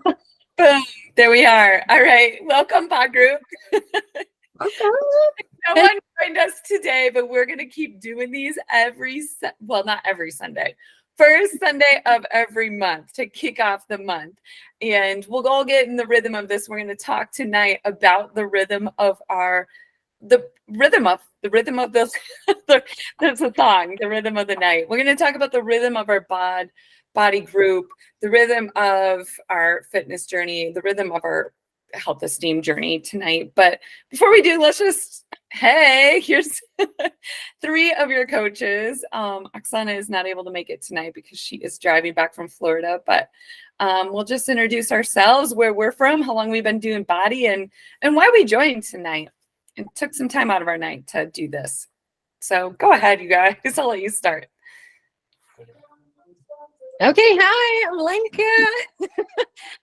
Boom. There we are. All right. Welcome, pod group. No one joined us today, but we're going to keep doing these not every Sunday. First Sunday of every month to kick off the month. And we'll all get in the rhythm of this. We're going to talk tonight about the rhythm of the rhythm of the there's a song, the rhythm of the night. We're going to talk about the rhythm of our body group, the rhythm of our fitness journey, the rhythm of our health esteem journey tonight. But before we do, here's three of your coaches. Oksana is not able to make it tonight because she is driving back from Florida, but we'll just introduce ourselves, where we're from, how long we've been doing body, and why we joined tonight. And took some time out of our night to do this. So go ahead, you guys. I'll let you start. Okay, hi, I'm Lenka.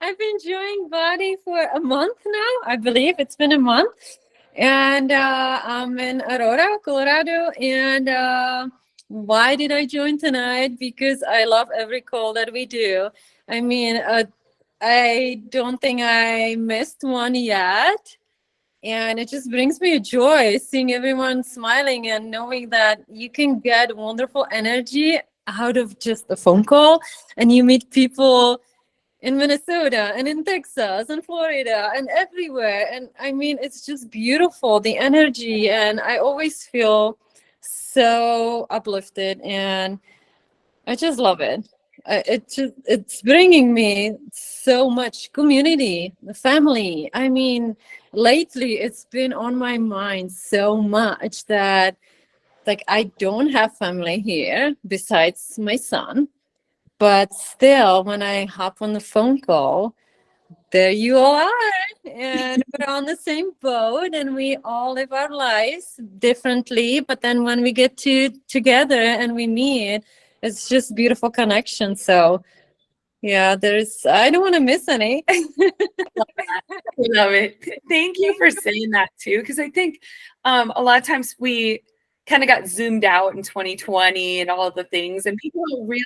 I've been doing body for a month now. I believe it's been a month. And I'm in Aurora, Colorado. And why did I join tonight? Because I love every call that we do. I mean, I don't think I missed one yet. And it just brings me a joy seeing everyone smiling and knowing that you can get wonderful energy out of just a phone call, and you meet people in Minnesota and in Texas and Florida and everywhere. And I mean, it's just beautiful, the energy. And I always feel so uplifted, and I just love it. It's bringing me so much community, the family. I mean, lately it's been on my mind so much that, like, I don't have family here besides my son, but still when I hop on the phone call, there you all are, and we're on the same boat, and we all live our lives differently, but then when we get together and we meet, it's just beautiful connection. So yeah, I don't want to miss any. Love it. Thank you for saying that too, because I think a lot of times we kind of got zoomed out in 2020 and all of the things, and people don't realize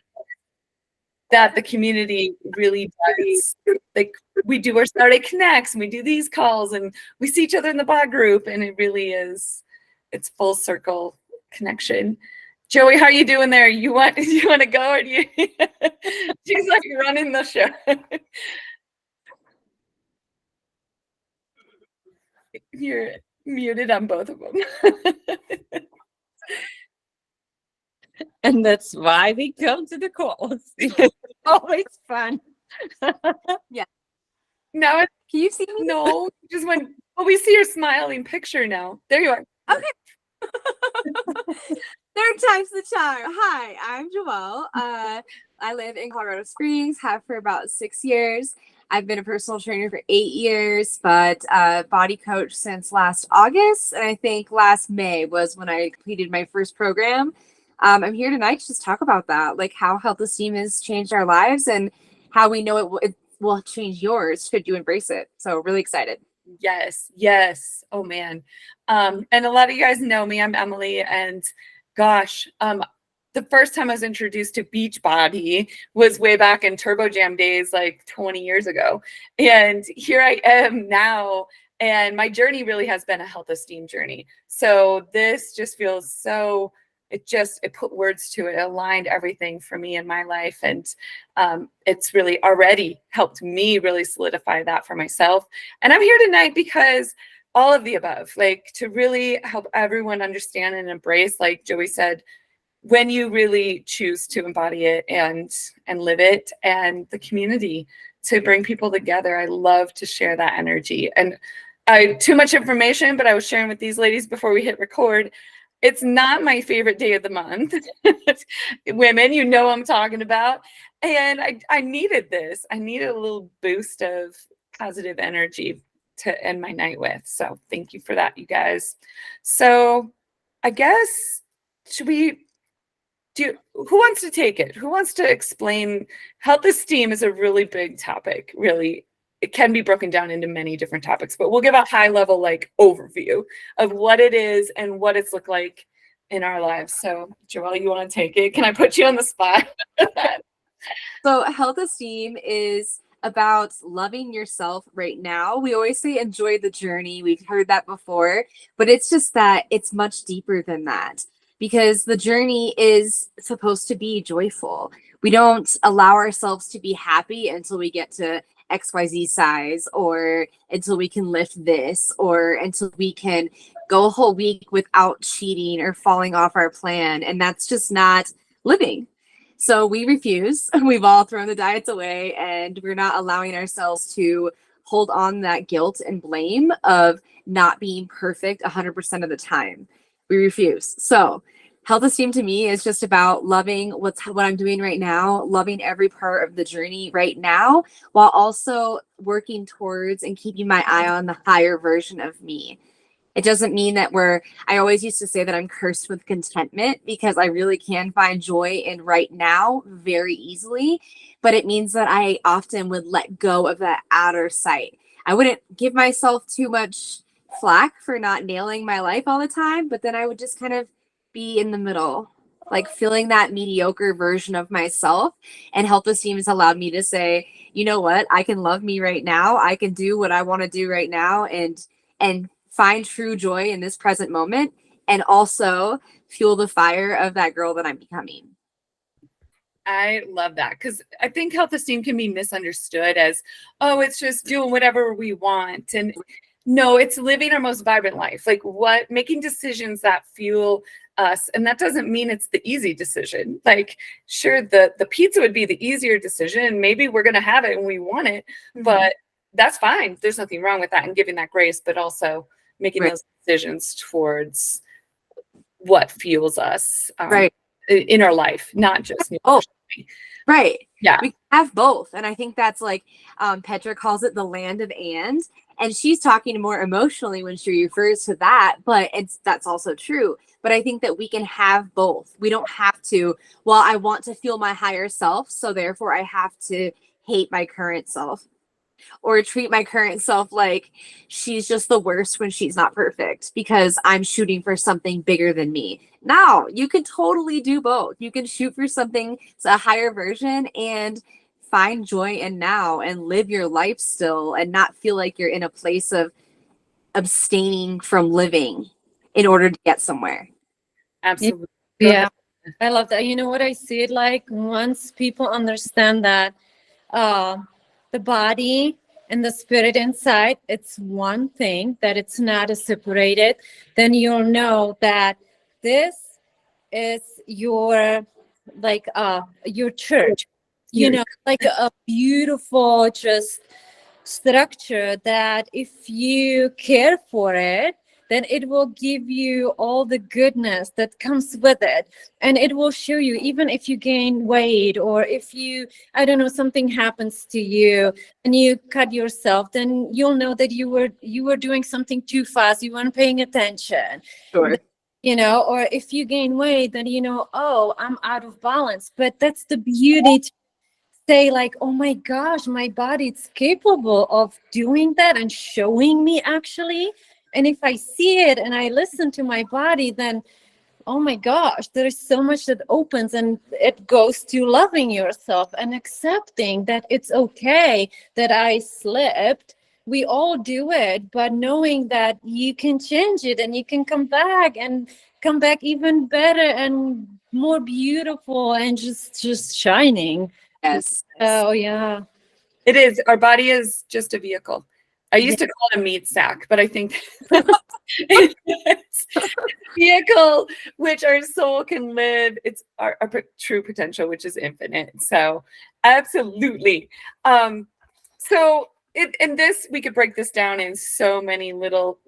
that the community really does. Like, we do our Saturday Connects, and we do these calls, and we see each other in the pod group, and it really is, it's full circle connection. Joey, how are you doing there? You want to go, or do you? She's like running the show. You're muted on both of them. And that's why we come to the calls. It's always fun. Yeah. Now, can you see me? No, just when we see your smiling picture now. There you are. Okay. Third time's the charm. Hi, I'm Joelle. I live in Colorado Springs, have for about 6 years. I've been a personal trainer for 8 years, but body coach since last August. And I think last May was when I completed my first program. I'm here tonight to just talk about that, like how Health Esteem has changed our lives and how we know it will change yours should you embrace it. So really excited. Yes. Oh man. And a lot of you guys know me. I'm Emily, and gosh, the first time I was introduced to Beachbody was way back in Turbo Jam days, like 20 years ago. And here I am now, and my journey really has been a health esteem journey. So this just feels so, it put words to it. It aligned everything for me in my life. And it's really already helped me really solidify that for myself. And I'm here tonight because all of the above, like to really help everyone understand and embrace, like Joey said, when you really choose to embody it and live it, and the community to bring people together. I love to share that energy. And too much information, but I was sharing with these ladies before we hit record. It's not my favorite day of the month. Women, you know what I'm talking about. And I needed this. I needed a little boost of positive energy to end my night with. So thank you for that, you guys. So I guess, who wants to take it? Who wants to explain? Health esteem is a really big topic, really. It can be broken down into many different topics, but we'll give a high level like overview of what it is and what it's looked like in our lives. So Joelle, you want to take it? Can I put you on the spot? So health esteem is about loving yourself right now. We always say enjoy the journey. We've heard that before, but it's just that it's much deeper than that, because the journey is supposed to be joyful. We don't allow ourselves to be happy until we get to XYZ size, or until we can lift this, or until we can go a whole week without cheating or falling off our plan. And that's just not living. So we refuse. We've all thrown the diets away, and we're not allowing ourselves to hold on that guilt and blame of not being perfect 100% of the time. We refuse. So health esteem to me is just about loving what I'm doing right now, loving every part of the journey right now, while also working towards and keeping my eye on the higher version of me. It doesn't mean that I always used to say that I'm cursed with contentment, because I really can find joy in right now very easily. But it means that I often would let go of that outer sight. I wouldn't give myself too much flack for not nailing my life all the time, but then I would just kind of be in the middle, like feeling that mediocre version of myself. And health esteem has allowed me to say, you know what, I can love me right now. I can do what I want to do right now, and find true joy in this present moment, and also fuel the fire of that girl that I'm becoming. I love that, because I think health esteem can be misunderstood as, oh, it's just doing whatever we want. And no, it's living our most vibrant life. Like making decisions that fuel us. And that doesn't mean it's the easy decision. Like, sure, the pizza would be the easier decision, and maybe we're going to have it and we want it, but that's fine. There's nothing wrong with that, and giving that grace, but also making those decisions towards what fuels us in our life, not just right. Yeah, we have both. And I think that's like Petra calls it the land of and she's talking more emotionally when she refers to that, but that's also true. But I think that we can have both. We don't have to, well, I want to feel my higher self, so therefore I have to hate my current self, or treat my current self like she's just the worst when she's not perfect, because I'm shooting for something bigger than me. Now, you can totally do both. You can shoot for something, it's a higher version, and find joy in now and live your life still, and not feel like you're in a place of abstaining from living in order to get somewhere. absolutely. Yeah, I love that. You know what I see it like? Once people understand that the body and the spirit inside, it's one thing, that it's not separated, then you'll know that this is your your church, you know, like a beautiful just structure that if you care for it, then it will give you all the goodness that comes with it. And it will show you, even if you gain weight, or if you, I don't know, something happens to you and you cut yourself, then you'll know that you were doing something too fast. You weren't paying attention. Sure. You know, or if you gain weight, then you know, oh, I'm out of balance. But that's the beauty to say, like, oh my gosh, my body is capable of doing that and showing me actually. And if I see it and I listen to my body, then oh my gosh, there is so much that opens, and it goes to loving yourself and accepting that it's okay that I slipped. We all do it, but knowing that you can change it and you can come back even better and more beautiful and just shining. Yes. Oh yeah. It is. Our body is just a vehicle. I used to call it a meat sack, but I think it's a vehicle which our soul can live. It's our true potential, which is infinite. So absolutely. And this, we could break this down in so many little,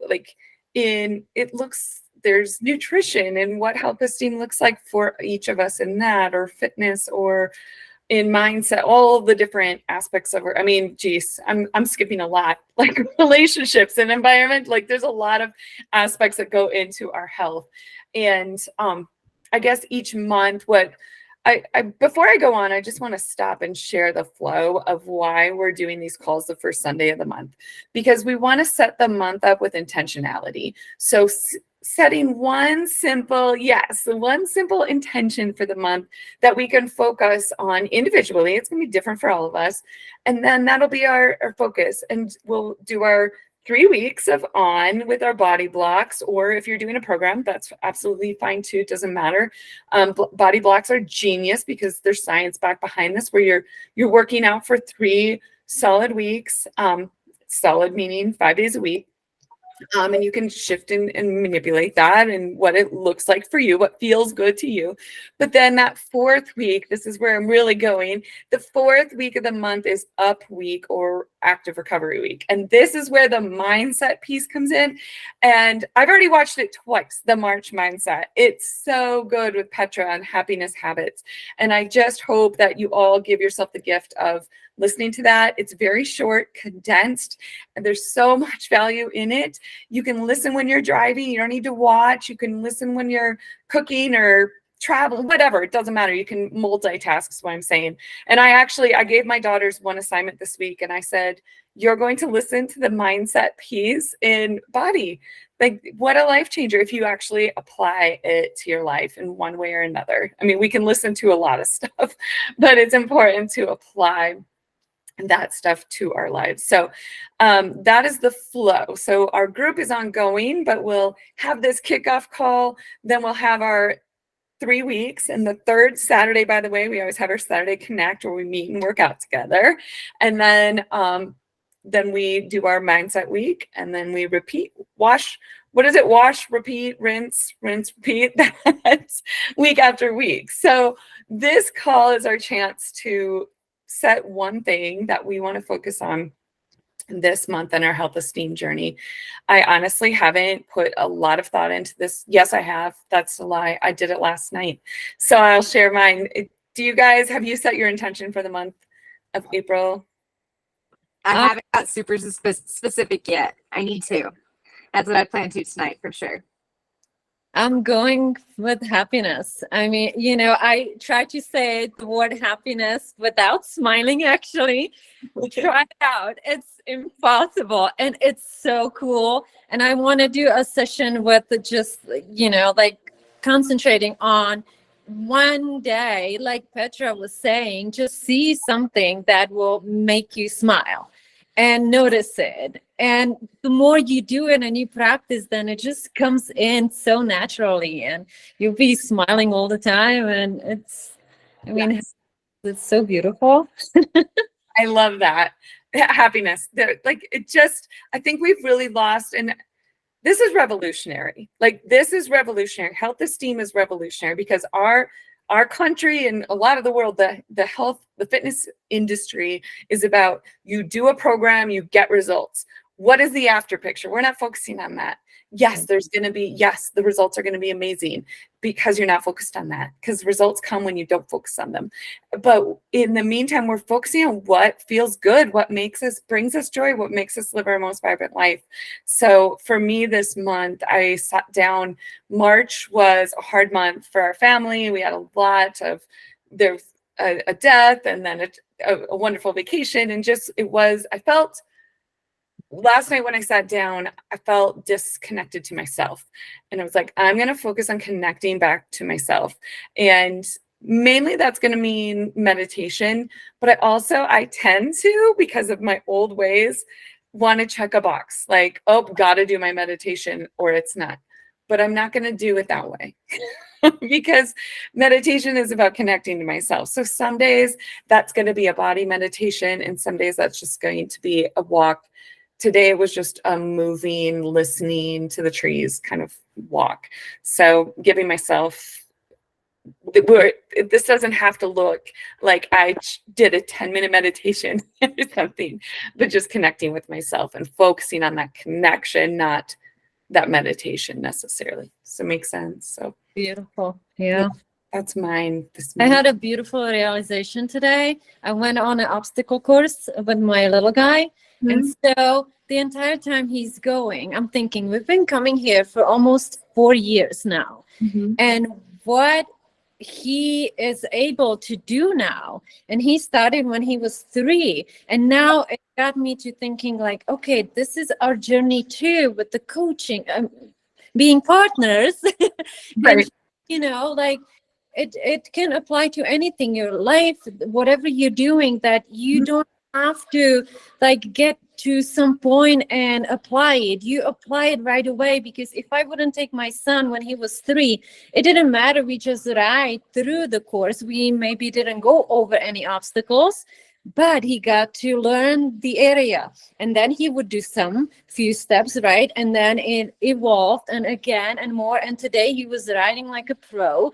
there's nutrition and what health esteem looks like for each of us in that, or fitness, or in mindset, all the different aspects of I'm skipping a lot, like relationships and environment. Like, there's a lot of aspects that go into our health. And I guess each month, before I go on, I just want to stop and share the flow of why we're doing these calls the first Sunday of the month, because we want to set the month up with intentionality. So setting one simple intention for the month that we can focus on individually. It's going to be different for all of us. And then that'll be our focus. And we'll do our 3 weeks of on with our body blocks, or if you're doing a program, that's absolutely fine too. It doesn't matter. Body blocks are genius because there's science back behind this, where you're working out for 3 solid weeks, solid meaning 5 days a week. And you can shift and manipulate that and what it looks like for you, what feels good to you. But then that 4th week, this is where I'm really going. The 4th week of the month is up week, or active recovery week. And this is where the mindset piece comes in. And I've already watched it twice, the March mindset. It's so good with Petra on happiness habits. And I just hope that you all give yourself the gift of listening to that. It's very short, condensed, and there's so much value in it. You can listen when you're driving. You don't need to watch. You can listen when you're cooking or traveling, whatever. It doesn't matter. You can multitask is what I'm saying. And I gave my daughters one assignment this week, and I said, you're going to listen to the mindset piece in body. Like, what a life changer if you actually apply it to your life in one way or another. I mean, we can listen to a lot of stuff, but it's important to apply that stuff to our lives. So that is the flow. So our group is ongoing, but we'll have this kickoff call. Then we'll have our 3 weeks. And the 3rd Saturday, by the way, we always have our Saturday Connect, where we meet and work out together. And then we do our mindset week, and then we repeat, wash, repeat, rinse, repeat. That's week after week. So this call is our chance to set one thing that we want to focus on this month in our health esteem journey. I honestly haven't put a lot of thought into this. Yes, I have. That's a lie. I did it last night. So I'll share mine. Have you set your intention for the month of April? I haven't got super specific yet. I need to. That's what I plan to tonight for sure. I'm going with happiness. I mean, I try to say the word happiness without smiling, actually. Try it out. It's impossible. And it's so cool. And I want to do a session with just, like concentrating on one day, like Petra was saying, just see something that will make you smile and notice it. And the more you do it and you practice, then it just comes in so naturally, and you'll be smiling all the time. And it's so beautiful. I love that. Happiness. I think we've really lost, and this is revolutionary. This is revolutionary. Health esteem is revolutionary because our country and a lot of the world, the fitness industry is about, you do a program, you get results. What is the after picture? We're not focusing on that. Yes, the results are going to be amazing, because you're not focused on that, because results come when you don't focus on them. But in the meantime, we're focusing on what feels good, what brings us joy, what makes us live our most vibrant life. So for me this month, I sat down. March was a hard month for our family. We had a lot of, there's a death, and then a wonderful vacation. And I felt, last night when I sat down, I felt disconnected to myself. And I was like, I'm going to focus on connecting back to myself. And mainly that's going to mean meditation. But I tend to, because of my old ways, want to check a box. Like, oh, got to do my meditation, or it's not. But I'm not going to do it that way. Because meditation is about connecting to myself. So some days that's going to be a body meditation, and some days that's just going to be a walk. Today it was just a moving, listening to the trees kind of walk. So giving myself, this doesn't have to look like I did a 10-minute meditation or something, but just connecting with myself and focusing on that connection, not that meditation necessarily. So makes sense. So Beautiful. Yeah. That's mine. I had a beautiful realization today. I went on an obstacle course with my little guy. Mm-hmm. And so the entire time he's going, I'm thinking, we've been coming here for almost 4 years now. Mm-hmm. And what he is able to do now, and he started when he was 3, and now it got me to thinking, like, okay, this is our journey too, with the coaching, being partners. Right. And like it can apply to anything, your life, whatever you're doing, that you don't have to like get to some point and apply it. You apply it right away, because if I wouldn't take my son when he was 3, it didn't matter. We just ride through the course. We maybe didn't go over any obstacles, but he got to learn the area, and then he would do some few steps, right? And then it evolved, and again and more, and today he was riding like a pro.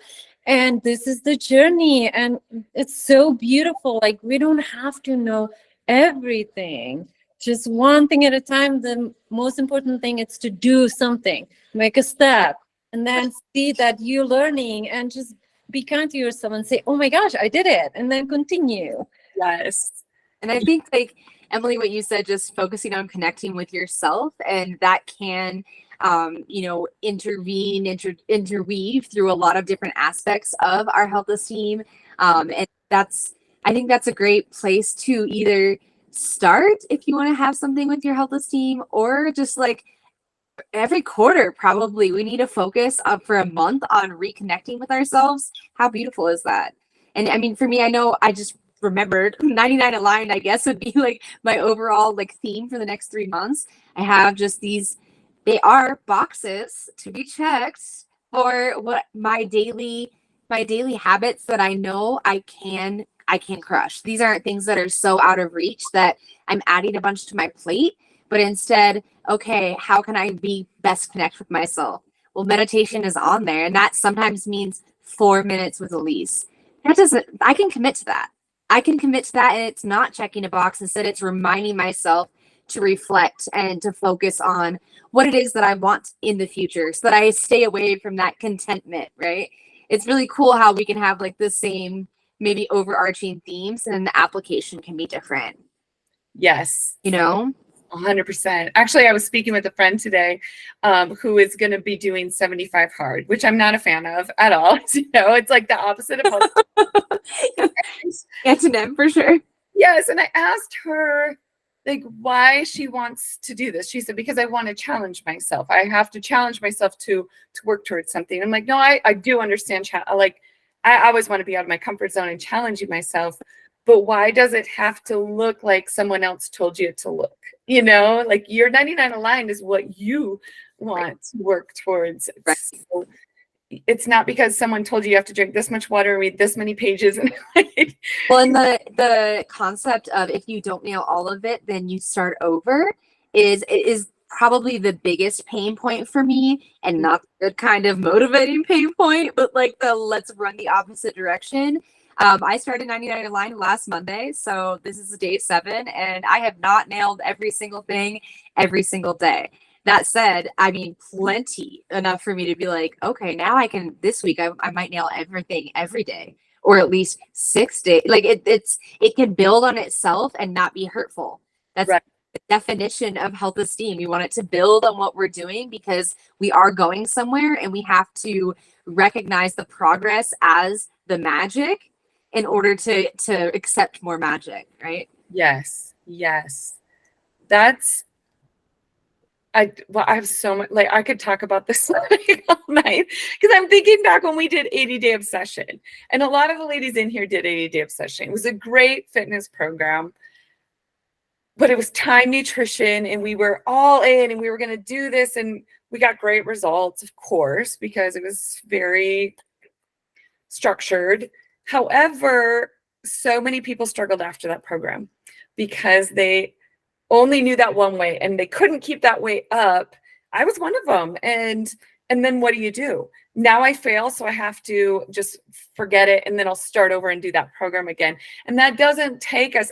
And this is the journey, and it's so beautiful. Like, we don't have to know everything, just one thing at a time. The most important thing is to do something, make a step, and then see that you're learning, and just be kind to yourself and say, oh my gosh, I did it, and then continue. Yes. And I think, like, Emily, what you said, just focusing on connecting with yourself, and that can, interweave through a lot of different aspects of our health esteem. And I think that's a great place to either start if you want to have something with your health esteem, or just like every quarter, probably we need to focus for a month on reconnecting with ourselves. How beautiful is that? And I mean, for me, I know I just remembered 99 aligned, I guess, would be like my overall like theme for the next 3 months. I have just these, they are boxes to be checked for what my daily habits that I know I can crush. These aren't things that are so out of reach that I'm adding a bunch to my plate, but instead, okay, how can I be best connect with myself? Well, meditation is on there, and that sometimes means 4 minutes with Elise. I can commit to that. And it's not checking a box. Instead, it's reminding myself to reflect and to focus on what it is that I want in the future, so that I stay away from that contentment, right? It's really cool how we can have like the same, maybe overarching themes, and the application can be different. Yes. 100%. Actually, I was speaking with a friend today who is going to be doing 75 hard, which I'm not a fan of at all. It's like the opposite of Antonym for sure. Yes. And I asked her like why she wants to do this. She said, because I want to challenge myself. I have to challenge myself to work towards something. I'm like, no, I do understand. I always want to be out of my comfort zone and challenging myself. But why does it have to look like someone else told you it to look? Like your 99 aligned is what you want to work towards. Right. So it's not because someone told you have to drink this much water, read this many pages. Well, and the concept of if you don't nail all of it, then you start over is probably the biggest pain point for me, and not the good kind of motivating pain point, but like the let's run the opposite direction. I started 99 aligned last Monday, so this is day 7, and I have not nailed every single thing every single day. That said, I mean, plenty enough for me to be like, okay, now I can, this week, I might nail everything every day, or at least 6 days. Like it can build on itself and not be hurtful. That's right. The definition of health esteem. We want it to build on what we're doing, because we are going somewhere, and we have to recognize the progress as the magic in order to accept more magic, right? Yes. I have so much, like I could talk about this all night, because I'm thinking back when we did 80-day obsession, and a lot of the ladies in here did 80-day obsession. It was a great fitness program, but it was time nutrition, and we were all in, and we were going to do this, and we got great results, of course, because it was very structured. However, so many people struggled after that program because they only knew that one way, and they couldn't keep that way up. I was one of them. And then what do? Now I fail, so I have to just forget it, and then I'll start over and do that program again. And that doesn't take us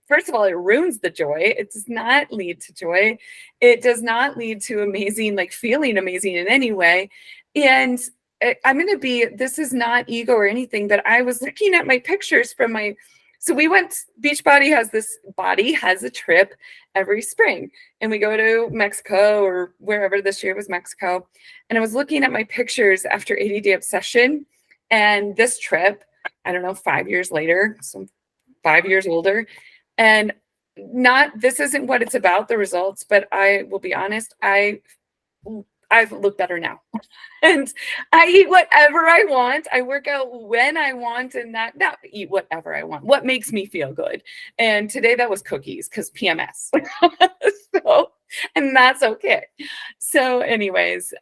first of all, it ruins the joy. It does not lead to joy. It does not lead to amazing, like feeling amazing in any way. And this is not ego or anything, but I was looking at my pictures from so we went, Beachbody has a trip every spring, and we go to Mexico or wherever. This year was Mexico. And I was looking at my pictures after 80-day obsession, and this trip, I don't know, 5 years later, so 5 years older, and this isn't what it's about, the results, but I will be honest, I I look better now. And I eat whatever I want. I work out when I want, and not eat whatever I want. What makes me feel good. And today that was cookies because PMS. So, and that's okay. So anyways,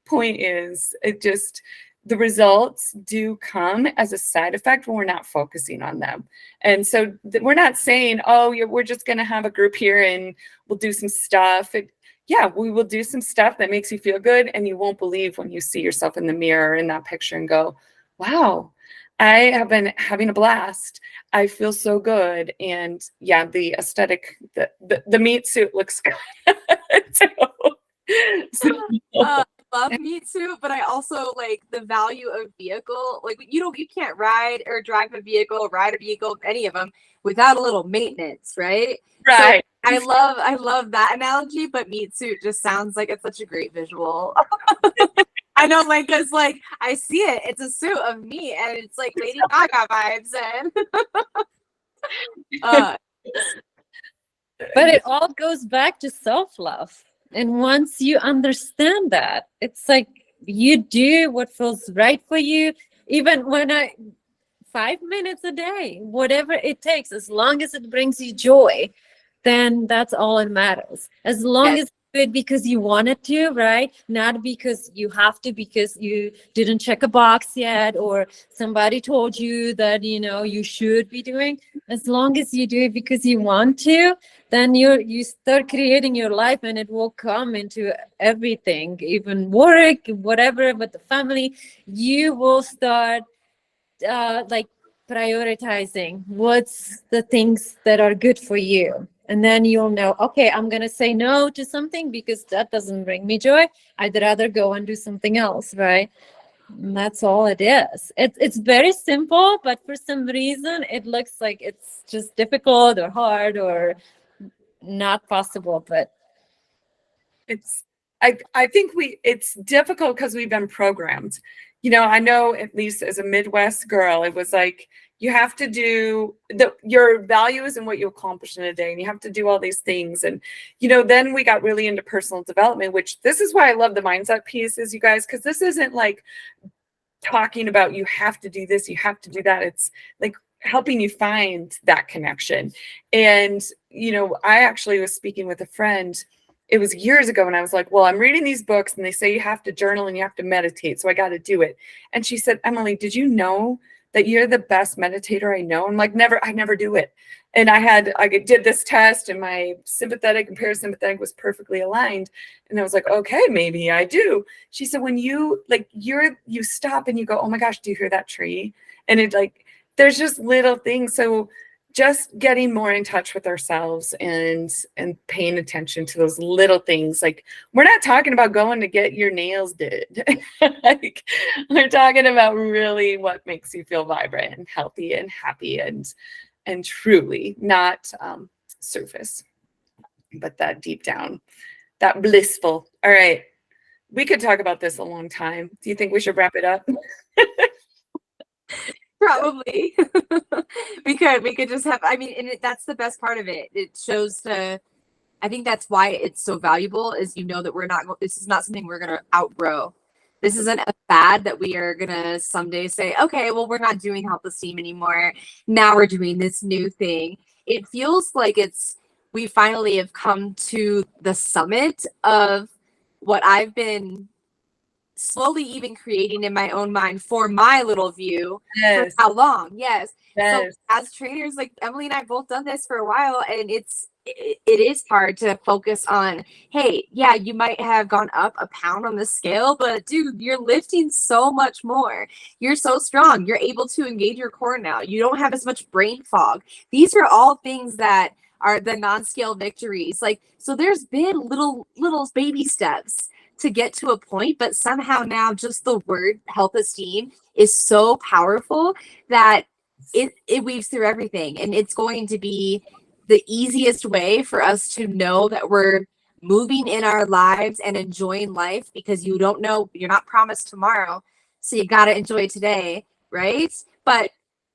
point is, it just, the results do come as a side effect when we're not focusing on them. And so we're not saying, oh, we're just going to have a group here and we'll do some stuff. Yeah, we will do some stuff that makes you feel good, and you won't believe when you see yourself in the mirror in that picture and go, wow, I have been having a blast. I feel so good. And yeah, the aesthetic, the meat suit looks good. so, Love meat suit, but I also like the value of vehicle. Like you can't ride or drive a vehicle, ride a vehicle, any of them without a little maintenance, right? right. So I love that analogy, but meat suit just sounds like it's such a great visual. I know, like, cause like I see it. It's a suit of meat, and it's like Lady Gaga vibes, and But it all goes back to self-love. And once you understand that, it's like you do what feels right for you, even when 5 minutes a day, whatever it takes, as long as it brings you joy, then that's all that matters. As long as you do it because you wanted to, right? Not because you have to, because you didn't check a box yet, or somebody told you that, you should be doing. As long as you do it because you want to, then you start creating your life, and it will come into everything, even work, whatever, with the family. You will start like prioritizing what's the things that are good for you. And then you'll know, okay, I'm going to say no to something because that doesn't bring me joy. I'd rather go and do something else, right? And that's all it is. It's very simple, but for some reason it looks like it's just difficult or hard or not possible. But I think it's difficult because we've been programmed. I know, at least as a Midwest girl, it was like, you have to do your values and what you accomplish in a day, and you have to do all these things. And then we got really into personal development, which this is why I love the mindset pieces, you guys, because this isn't like talking about you have to do this, you have to do that. It's like helping you find that connection. And I actually was speaking with a friend. It was years ago, and I was like, well, I'm reading these books and they say you have to journal and you have to meditate, so I got to do it. And she said, Emily, did you know that you're the best meditator I know? I'm like, I never do it. And I did this test, and my sympathetic and parasympathetic was perfectly aligned. And I was like, okay, maybe I do. She said, when you stop and you go, oh my gosh, do you hear that tree? And it there's just little things. So just getting more in touch with ourselves and paying attention to those little things. Like, we're not talking about going to get your nails did. We're talking about really what makes you feel vibrant and healthy and happy and truly, not surface, but that deep down, that blissful. All right. We could talk about this a long time. Do you think we should wrap it up? Probably. we could just have, and that's the best part of it. It shows I think that's why it's so valuable, is that this is not something we're going to outgrow. This isn't a fad that we are going to someday say, okay, well, we're not doing Health Esteem anymore. Now we're doing this new thing. It feels like we finally have come to the summit of what I've been slowly even creating in my own mind for my little view. Yes. For how long? Yes. Yes. So as trainers, like Emily and I both done this for a while, and it is hard to focus on, hey, yeah, you might have gone up a pound on the scale, but dude, you're lifting so much more. You're so strong. You're able to engage your core now. You don't have as much brain fog. These are all things that are the non-scale victories. Like, so there's been little baby steps to get to a point, but somehow now just the word health esteem is so powerful that it weaves through everything. And it's going to be the easiest way for us to know that we're moving in our lives and enjoying life, because you don't know, you're not promised tomorrow. So you got to enjoy today, right? But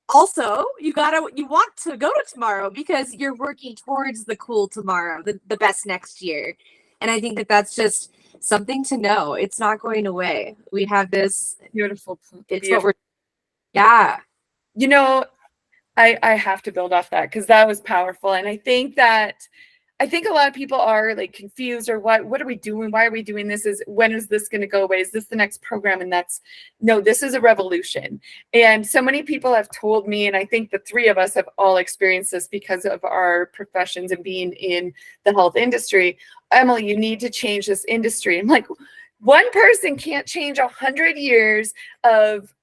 also you want to go to tomorrow because you're working towards the cool tomorrow, the best next year. And I think that that's just something to know. It's not going away. We have this, Beautiful. it's what we're, yeah. You know, I have to build off that because that was powerful. And I think a lot of people are like confused or what are we doing? Why are we doing this? When is this going to go away? Is this the next program? And no, this is a revolution. And so many people have told me, and I think the three of us have all experienced this because of our professions and being in the health industry. Emily, you need to change this industry. I'm like, one person can't change 100 years of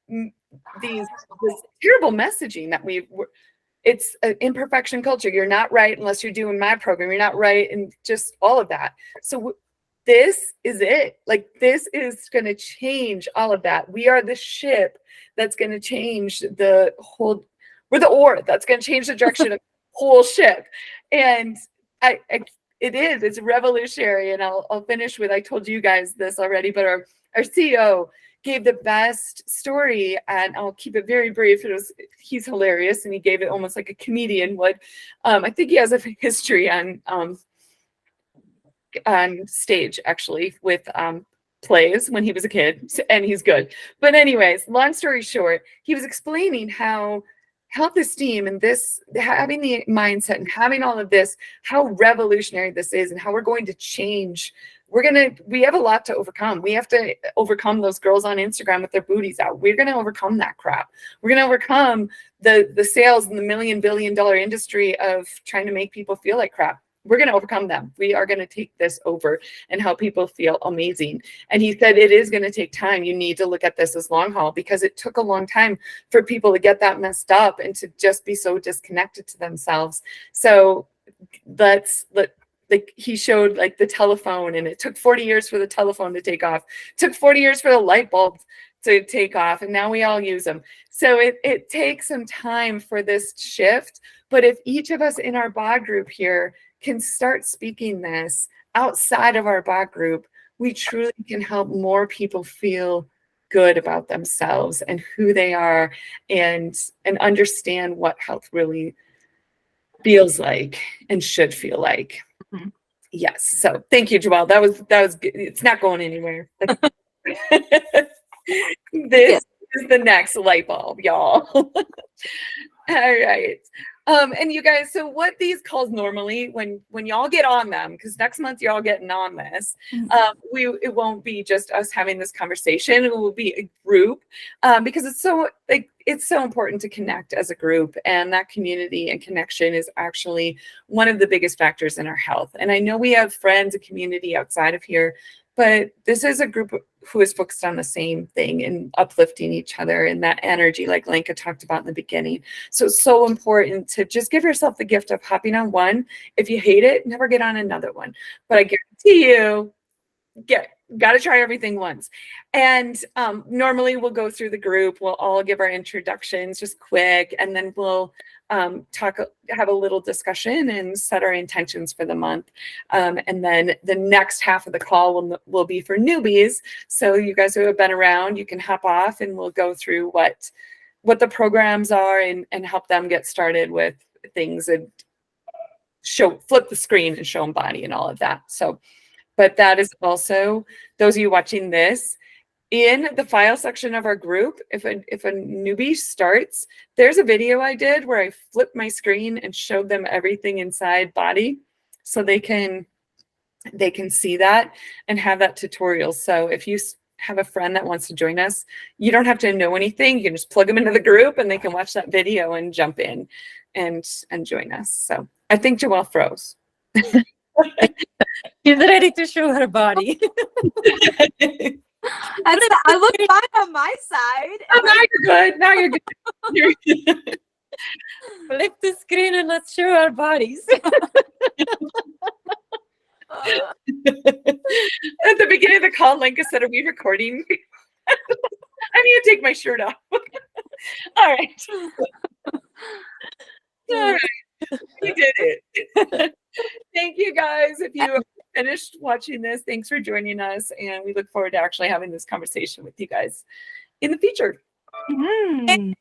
this terrible messaging that it's an imperfection culture. You're not right unless you're doing my program. You're not right. And just all of that. So this is it. Like, this is going to change all of that. We are the ship that's going to change the whole, we're the oar that's going to change the direction of the whole ship. And it's revolutionary. And I'll finish with, I told you guys this already, but our CEO gave the best story, and I'll keep it very brief. He's hilarious, and he gave it almost like a comedian would. I think he has a history on stage actually with plays when he was a kid, and he's good. But anyways, long story short, he was explaining how health esteem and this, having the mindset and having all of this, how revolutionary this is and how we're going to change. We have a lot to overcome. We have to overcome those girls on Instagram with their booties out. We're going to overcome that crap. We're going to overcome the sales in the $1 billion industry of trying to make people feel like crap. We're going to overcome them. We are going to take this over and help people feel amazing. And he said it is going to take time. You need to look at this as long haul, because it took a long time for people to get that messed up and to just be so disconnected to themselves. So like he showed like the telephone, and it took 40 years for the telephone to take off. It took 40 years for the light bulb to take off, and now we all use them. So it takes some time for this shift. But if each of us in our bod group here can start speaking this outside of our bod group, we truly can help more people feel good about themselves and who they are, and understand what health really feels like and should feel like. Mm-hmm. Yes. So thank you, Joelle. That was good. It's not going anywhere. This is the next light bulb, y'all. All right. And you guys, so what these calls normally, when y'all get on them, because next month you're all getting on this, it won't be just us having this conversation. It will be a group, because it's so important to connect as a group, and that community and connection is actually one of the biggest factors in our health. And I know we have friends and community outside of here, but this is a group who is focused on the same thing and uplifting each other, and that energy, like Lenka talked about in the beginning. So it's so important to just give yourself the gift of hopping on one. If you hate it, never get on another one. But I guarantee you, got to try everything once. And normally we'll go through the group. We'll all give our introductions just quick, and then we'll have a little discussion and set our intentions for the month. And then the next half of the call will be for newbies. So you guys who have been around, you can hop off, and we'll go through what the programs are and help them get started with things, and flip the screen and show them body and all of that. So, but that is also, those of you watching this, in the file section of our group, if a newbie starts, there's a video I did where I flipped my screen and showed them everything inside body, so they can see that and have that tutorial. So if you have a friend that wants to join us, you don't have to know anything. You can just plug them into the group, and they can watch that video and jump in and join us. So I think Joelle froze. She's ready to show her body. I look fine on my side. Oh, now you're good. Now you're good. Flip the screen and let's show our bodies. At the beginning of the call, Lenka said, "Are we recording?" I need to take my shirt off. All right. All right. We did it. Thank you, guys. If you finished watching this, thanks for joining us, and we look forward to actually having this conversation with you guys in the future. Mm.